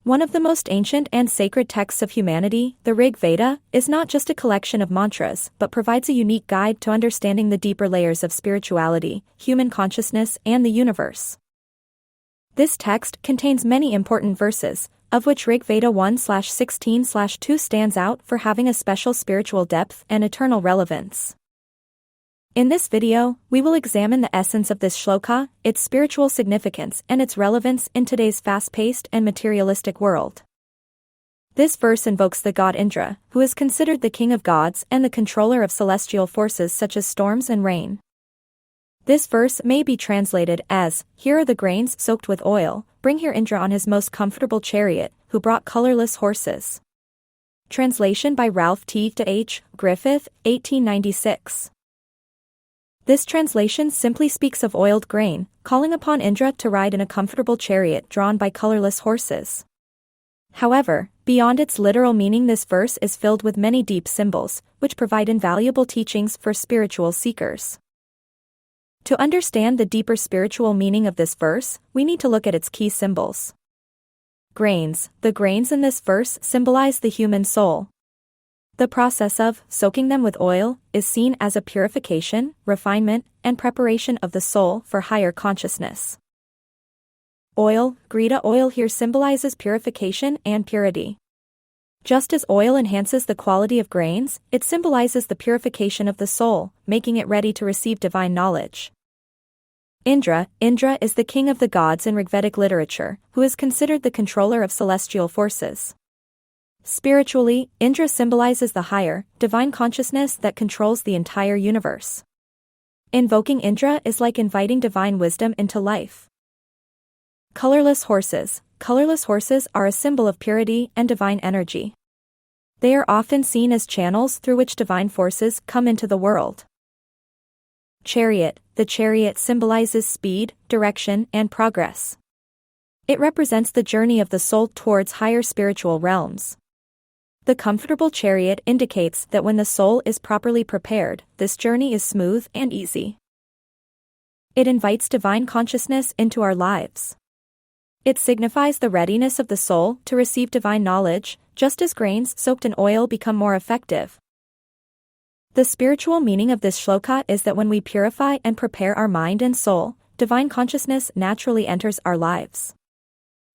One of the most ancient and sacred texts of humanity, the Rigveda, is not just a collection of mantras but provides a unique guide to understanding the deeper layers of spirituality, human consciousness, and the universe. This text contains many important verses, of which Rigveda 1.16.2 stands out for having a special spiritual depth and eternal relevance. In this video, we will examine the essence of this shloka, its spiritual significance, and its relevance in today's fast-paced and materialistic world. This verse invokes the god Indra, who is considered the king of gods and the controller of celestial forces such as storms and rain. This verse may be translated as, "Here are the grains soaked with oil, bring here Indra on his most comfortable chariot, who brought colorless horses." Translation by Ralph T. H. Griffith, 1896. This translation simply speaks of oiled grain, calling upon Indra to ride in a comfortable chariot drawn by colorless horses. However, beyond its literal meaning, this verse is filled with many deep symbols, which provide invaluable teachings for spiritual seekers. To understand the deeper spiritual meaning of this verse, we need to look at its key symbols. Grains. The grains in this verse symbolize the human soul. The process of soaking them with oil is seen as a purification, refinement, and preparation of the soul for higher consciousness. Oil, Greta oil here symbolizes purification and purity. Just as oil enhances the quality of grains, it symbolizes the purification of the soul, making it ready to receive divine knowledge. Indra is the king of the gods in Rigvedic literature, who is considered the controller of celestial forces. Spiritually, Indra symbolizes the higher, divine consciousness that controls the entire universe. Invoking Indra is like inviting divine wisdom into life. Colorless horses. Colorless horses are a symbol of purity and divine energy. They are often seen as channels through which divine forces come into the world. Chariot. The chariot symbolizes speed, direction, and progress. It represents the journey of the soul towards higher spiritual realms. The comfortable chariot indicates that when the soul is properly prepared, this journey is smooth and easy. It invites divine consciousness into our lives. It signifies the readiness of the soul to receive divine knowledge, just as grains soaked in oil become more effective. The spiritual meaning of this shloka is that when we purify and prepare our mind and soul, divine consciousness naturally enters our lives.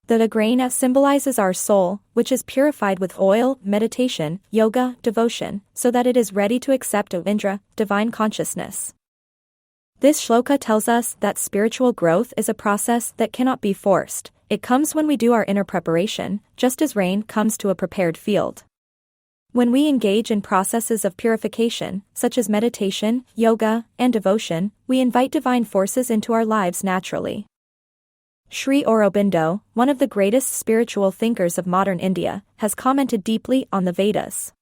The grain symbolizes our soul, which is purified with oil, meditation, yoga, devotion, so that it is ready to accept Indra, divine consciousness. This shloka tells us that spiritual growth is a process that cannot be forced. It comes when we do our inner preparation, just as rain comes to a prepared field. When we engage in processes of purification, such as meditation, yoga, and devotion, we invite divine forces into our lives naturally. Sri Aurobindo, one of the greatest spiritual thinkers of modern India, has commented deeply on the Vedas.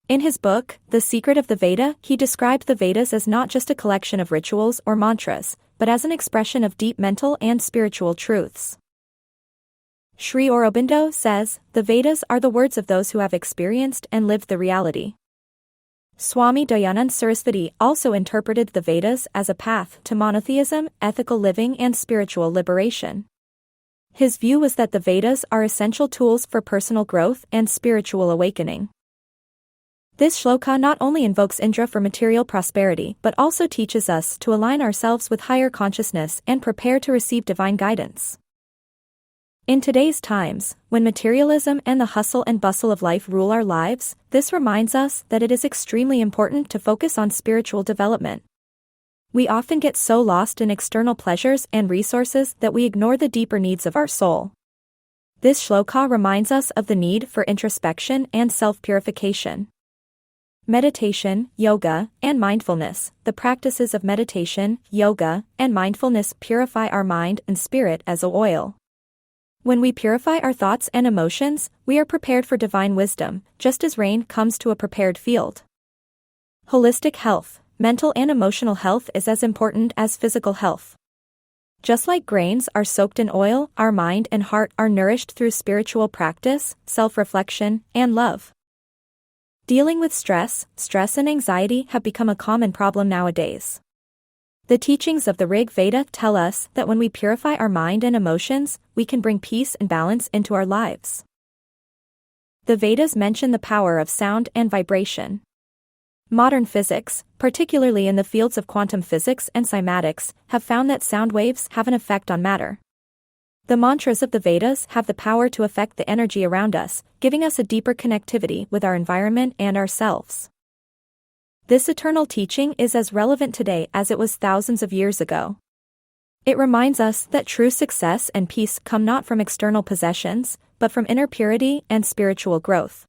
In his book, The Secret of the Veda, he described the Vedas as not just a collection of rituals or mantras, but as an expression of deep mental and spiritual truths. Sri Aurobindo says, "The Vedas are the words of those who have experienced and lived the reality." Swami Dayananda Saraswati also interpreted the Vedas as a path to monotheism, ethical living, and spiritual liberation. His view was that the Vedas are essential tools for personal growth and spiritual awakening. This shloka not only invokes Indra for material prosperity but also teaches us to align ourselves with higher consciousness and prepare to receive divine guidance. In today's times, when materialism and the hustle and bustle of life rule our lives, this reminds us that it is extremely important to focus on spiritual development. We often get so lost in external pleasures and resources that we ignore the deeper needs of our soul. This shloka reminds us of the need for introspection and self-purification. Meditation, yoga, and mindfulness. The practices of meditation, yoga, and mindfulness purify our mind and spirit as a oil. When we purify our thoughts and emotions, we are prepared for divine wisdom, just as rain comes to a prepared field. Holistic health. Mental and emotional health is as important as physical health. Just like grains are soaked in oil, our mind and heart are nourished through spiritual practice, self-reflection, and love. Dealing with stress and anxiety have become a common problem nowadays. The teachings of the Rig Veda tell us that when we purify our mind and emotions, we can bring peace and balance into our lives. The Vedas mention the power of sound and vibration. Modern physics, particularly in the fields of quantum physics and cymatics, have found that sound waves have an effect on matter. The mantras of the Vedas have the power to affect the energy around us, giving us a deeper connectivity with our environment and ourselves. This eternal teaching is as relevant today as it was thousands of years ago. It reminds us that true success and peace come not from external possessions, but from inner purity and spiritual growth.